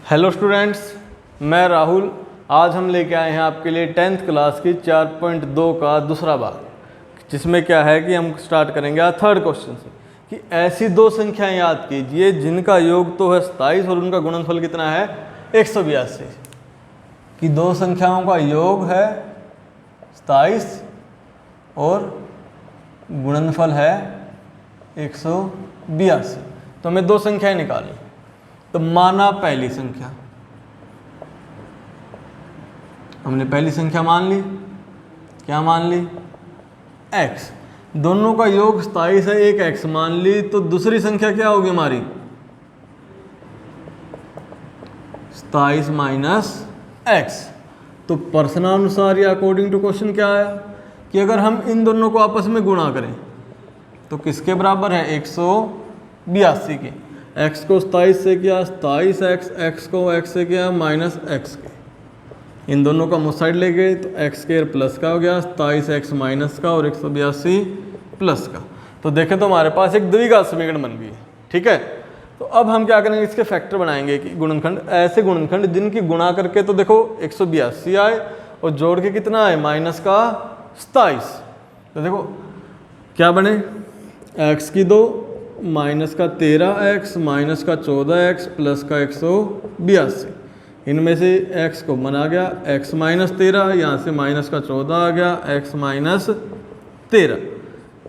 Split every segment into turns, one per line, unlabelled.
Hello students, मैं राहुल। आज हम लेके आए हैं आपके लिए 10th क्लास की 4.2 का दूसरा भाग, जिसमें क्या है कि हम स्टार्ट करेंगे आज थर्ड क्वेश्चन से कि ऐसी दो संख्याएं याद कीजिए जिनका योग तो है 27 और उनका गुणनफल कितना है 182। कि दो संख्याओं का योग है 27 और गुणनफल है 182। तो हमें दो संख्याएं निकालनी। तो माना पहली संख्या, हमने पहली संख्या मान ली। क्या मान ली? x। दोनों का योग 27 है, एक x मान ली। तो दूसरी संख्या क्या होगी हमारी? 27 माइनस x। तो प्रश्नानुसार या अकॉर्डिंग टू क्वेश्चन क्या आया कि अगर हम इन दोनों को आपस में गुणा करें तो किसके बराबर है? 182 के। x को 27 से किया 27x, x को x से किया माइनस x के। इन दोनों का मुझ साइड ले गए तो x स्क्वायर प्लस का हो गया 27x माइनस का और 182 प्लस का। तो देखें तो हमारे पास एक द्विघात समीकरण बन गई है। ठीक है, तो अब हम क्या करेंगे, इसके फैक्टर बनाएंगे कि गुणनखंड, ऐसे गुणनखंड जिनकी गुणा करके तो देखो 182 आए और जोड़ के कितना आए माइनस का 27। तो देखो क्या बने, x की 2 माइनस का 13x माइनस का 14x प्लस का 182। इनमें से x को मना गया, x माइनस 13, यहाँ से माइनस का 14 आ गया, x माइनस 13।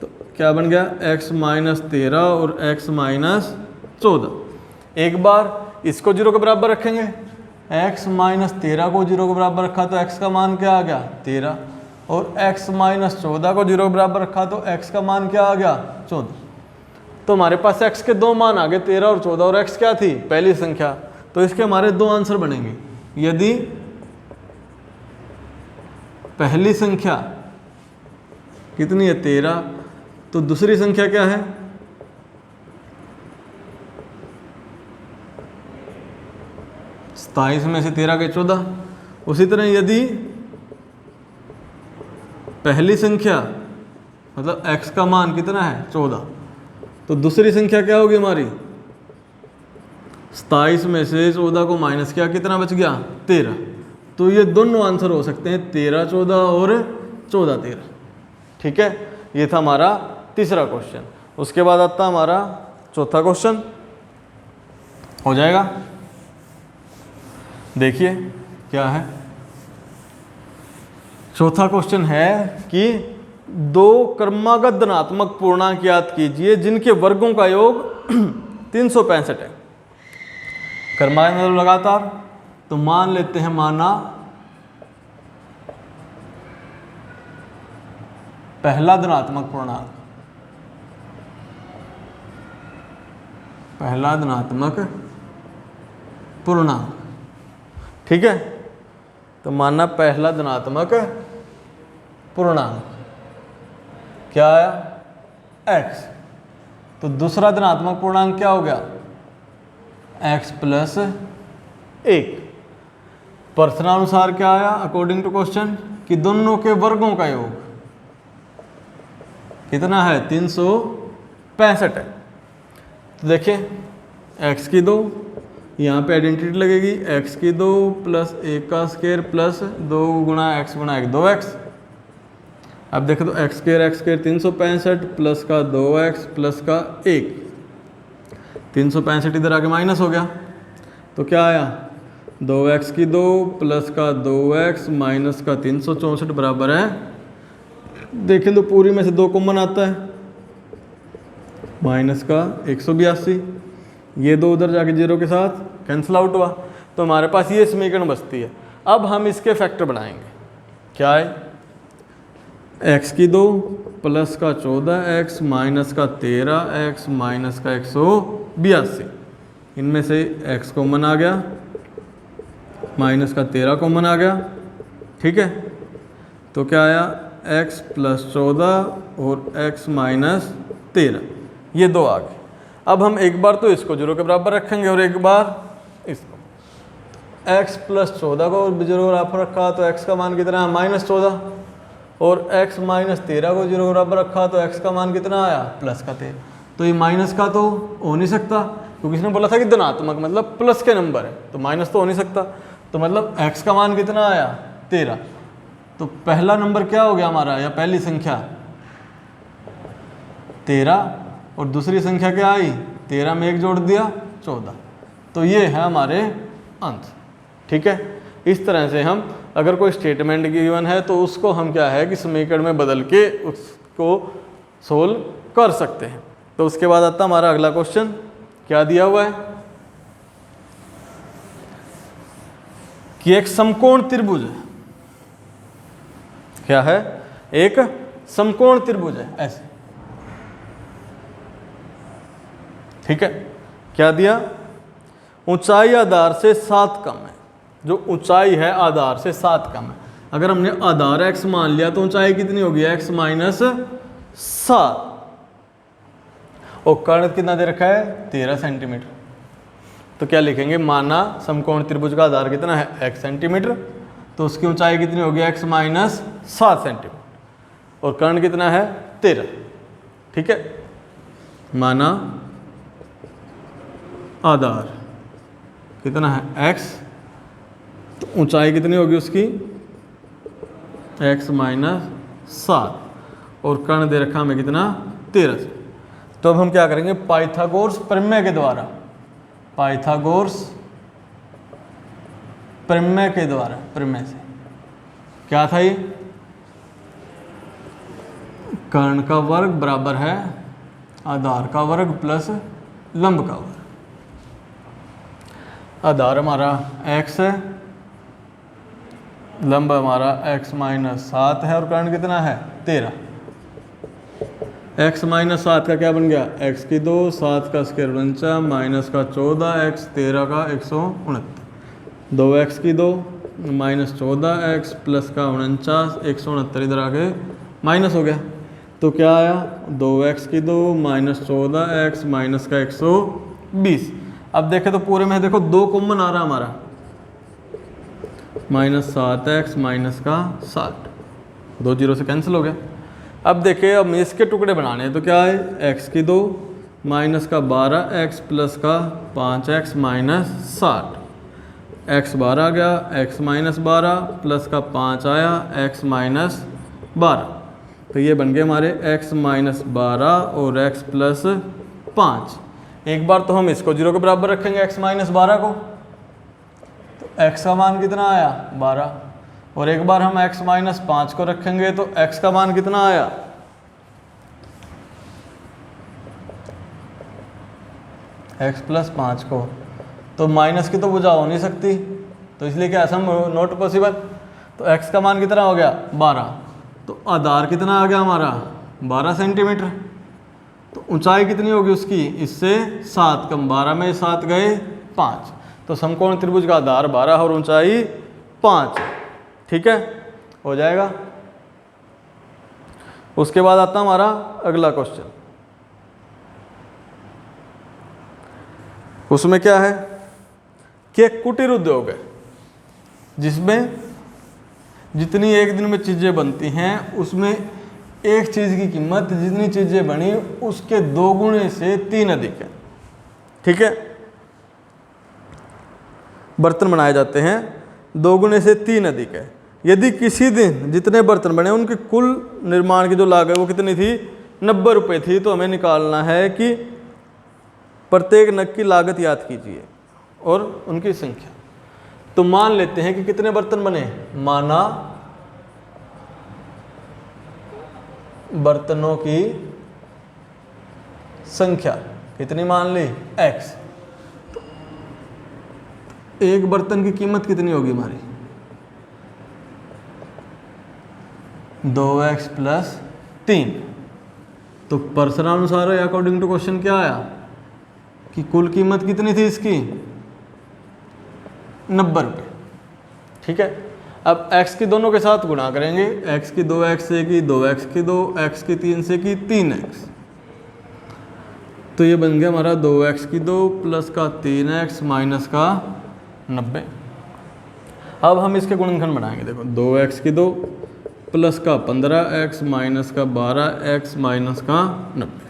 तो क्या बन गया? x माइनस 13 और x माइनस 14। एक बार इसको जीरो के बराबर रखेंगे, x माइनस 13 को जीरो के बराबर रखा तो x का मान क्या आ गया? 13। और x माइनस 14 को जीरो के बराबर रखा तो x का मान क्या आ गया? 14। तो हमारे पास x के दो मान आ गए 13 और 14, और x क्या थी? पहली संख्या। तो इसके हमारे दो आंसर बनेंगे। यदि पहली संख्या कितनी है? 13, तो दूसरी संख्या क्या है? सताईस में से 13 के 14। उसी तरह यदि पहली संख्या मतलब x का मान कितना है? 14, तो दूसरी संख्या क्या होगी हमारी? 27 में से 14 को माइनस किया, कितना बच गया? 13। तो ये दोनों आंसर हो सकते हैं 13 14 और 14 13। ठीक है, ये था हमारा तीसरा क्वेश्चन। उसके बाद आता हमारा चौथा क्वेश्चन। हो जाएगा, देखिए क्या है। चौथा क्वेश्चन है कि दो क्रमागत धनात्मक पूर्णांक याद कीजिए जिनके वर्गों का योग 365 है। क्रमागत मतलब लगातार। तो मान लेते हैं, माना पहला धनात्मक पूर्णांक, पहला धनात्मक पूर्णांक। ठीक है, तो माना पहला धनात्मक पूर्णांक क्या आया? x। तो दूसरा धनात्मक पूर्णांक क्या हो गया? x plus 1। प्रश्नानुसार क्या आया अकॉर्डिंग टू क्वेश्चन कि दोनों के वर्गों का योग कितना है? 365 है। तो देखिए x की 2, यहाँ पे आइडेंटिटी लगेगी, x की 2 प्लस 1 का स्क्वायर प्लस 2 गुणा x गुणा 1 2x। अब देखो तो x स्क्वायर 365 प्लस का 2x प्लस का 1। 365 इधर आके माइनस हो गया, तो क्या आया? 2x की 2 प्लस का 2x माइनस का 364 बराबर है, देखें तो पूरी में से 2 कॉमन आता है, माइनस का 182। ये 2 उधर जाके जीरो के साथ कैंसिल आउट हुआ, तो हमारे पास ये समीकरण बचती है। अब हम इसके फैक्टर बनाएंगे। क्या है? x की 2 प्लस का 14x माइनस का 13x माइनस का 182। इनमें से x कॉमन आ गया, माइनस का 13 कॉमन आ गया। ठीक है, तो क्या आया? x प्लस 14 और x माइनस 13, ये दो आ गए। अब हम एक बार तो इसको जीरो के बराबर रखेंगे और एक बार इसको। x प्लस 14 को जीरो के बराबर रखा तो x का मान कितना है? माइनस 14। और x माइनस 13 को जीरो के बराबर रखा तो x का मान कितना आया? प्लस का 13। तो ये माइनस का तो हो नहीं सकता, क्योंकि इसने बोला था कि धनात्मक मतलब प्लस के नंबर है, तो माइनस तो हो नहीं सकता। तो मतलब x का मान कितना आया 13। तो पहला नंबर क्या हो गया हमारा, या पहली संख्या 13, और दूसरी संख्या क्या आई 13 में 1 जोड़ दिया 14। तो ये है हमारे आंसर। ठीक है, इस तरह से हम अगर कोई स्टेटमेंट गिवन है तो उसको हम क्या है कि समीकरण में बदल के उसको सोल्व कर सकते हैं। तो उसके बाद आता हमारा अगला क्वेश्चन, क्या दिया हुआ है कि एक समकोण त्रिभुज है। क्या है, एक समकोण त्रिभुज है ऐसे। ठीक है, क्या दिया, ऊंचाई आधार से 7 कम है। जो ऊंचाई है आधार से 7 कम है। अगर हमने आधार x मान लिया तो ऊंचाई कितनी होगी x माइनस 7, और कर्ण कितना दे रखा है 13 सेंटीमीटर। तो क्या लिखेंगे, माना समकोण त्रिभुज का आधार कितना है x सेंटीमीटर, तो उसकी ऊंचाई कितनी होगी x माइनस 7 सेंटीमीटर, और कर्ण कितना है 13। ठीक है, माना आधार कितना है x, तो ऊंचाई कितनी होगी उसकी x माइनस 7, और कर्ण दे रखा हमें कितना 13 से। तो अब हम क्या करेंगे, पाइथागोरस प्रमेय के द्वारा, पाइथागोरस प्रमेय के द्वारा, प्रमेय से क्या था ये, कर्ण का वर्ग बराबर है आधार का वर्ग प्लस लंब का वर्ग। आधार हमारा x है, लंब हमारा x माइनस 7 है, और कर्ण कितना है 13। x माइनस 7 का क्या बन गया x की 2, 7 का स्क्वायर 49, माइनस का 14, x 13 का 169, 2x की 2 माइनस 14x प्लस का 49, 169 इधर आके माइनस हो गया। तो क्या आया 2x की 2 माइनस 14x माइनस का 120। अब देखें तो पूरे में देखो 2 कॉमन आ रहा हमारा, माइनस 7x माइनस का 60, 2 जीरो से कैंसिल हो गया। अब देखिए, अब इसके टुकड़े बनाने हैं तो क्या है x की 2 माइनस का 12x प्लस का 5x माइनस 60, x 12 आ गया, x माइनस 12 प्लस का 5 आया x माइनस 12। तो ये बन गए हमारे x माइनस 12 और x प्लस 5। एक बार तो हम इसको 0 के बराबर रखेंगे x माइनस 12 को, तो x का मान कितना आया 12, और एक बार हम x माइनस 5 को रखेंगे तो x का मान कितना आया x प्लस 5 को, तो माइनस की तो भुजा हो नहीं सकती, तो इसलिए क्या सम नॉट पॉसिबल। तो x का मान कितना हो गया 12, तो आधार कितना आ गया हमारा 12 सेंटीमीटर। तो ऊंचाई कितनी होगी उसकी, इससे 7 कम, 12 में 7 गए 5, तो समकोण त्रिभुज का आधार 12 और ऊंचाई 5। ठीक है, हो जाएगा। उसके बाद आता हमारा अगला क्वेश्चन, उसमें क्या है कि एक कुटीर उद्योग है जिसमें जितनी एक दिन में चीज़ें बनती हैं उसमें एक चीज़ की कीमत जितनी चीज़ें बनी उसके 2 गुणे से 3 अधिक है। ठीक है, बर्तन बनाए जाते हैं 2 गुणे से 3 अधिक है। यदि किसी दिन जितने बर्तन बने उनकी कुल निर्माण की जो लागत वो कितनी थी 90 रुपये थी, तो हमें निकालना है कि प्रत्येक नग की लागत याद कीजिए और उनकी संख्या। तो मान लेते हैं कि कितने बर्तन बने, माना बर्तनों की संख्या कितनी मान ली x, तो एक बर्तन की कीमत कितनी होगी हमारी 2x प्लस 3। तो प्रश्नानुसार अकॉर्डिंग टू क्वेश्चन क्या आया कि कुल कीमत कितनी थी इसकी 90 रुपये। ठीक है, अब x की दोनों के साथ गुणा करेंगे, x की 2x से की 2x की 2, x की 3 से की 3x, तो ये बन गया हमारा 2x की 2 प्लस का 3x माइनस का 90। अब हम इसके गुणनखंड बनाएंगे। देखो 2x की 2 प्लस का 15x माइनस का 12x माइनस का 90।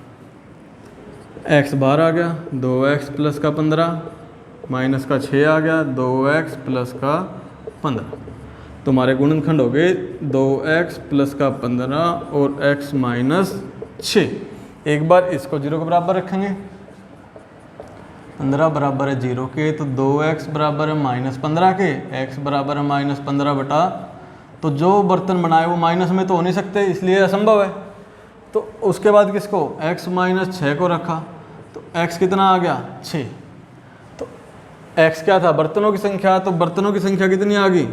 x बार आ गया 2x प्लस का 15 माइनस का 6 आ गया 2x प्लस का 15। तुम्हारे गुणनखंड हो गए 2x प्लस का 15 और x माइनस 6। एक बार इसको 0 के बराबर रखेंगे, 15 बराबर है 0 के, तो 2x बराबर है -15 के, x बराबर है -15 बटा, तो जो बर्तन बनाए वो माइनस में तो हो नहीं सकते इसलिए असंभव है। तो उसके बाद किसको x माइनस 6 को रखा, तो x कितना आ गया 6। तो x क्या था बर्तनों की संख्या, तो बर्तनों की संख्या कितनी आ गई,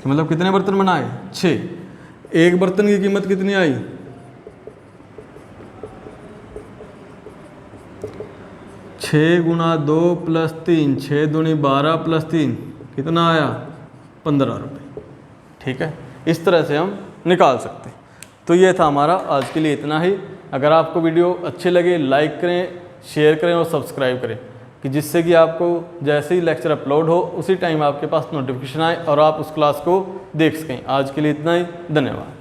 मतलब कितने बर्तन बनाए 6। एक बर्तन की कीमत कितनी आई 6 गुणा 2 प्लस 3, 6 दूनी 12 प्लस 3 कितना आया 15 रुपये। ठीक है, इस तरह से हम निकाल सकते हैं। तो ये था हमारा आज के लिए इतना ही। अगर आपको वीडियो अच्छे लगे लाइक करें, शेयर करें और सब्सक्राइब करें, कि जिससे कि आपको जैसे ही लेक्चर अपलोड हो उसी टाइम आपके पास नोटिफिकेशन आए और आप उस क्लास को देख सकें। आज के लिए इतना ही, धन्यवाद।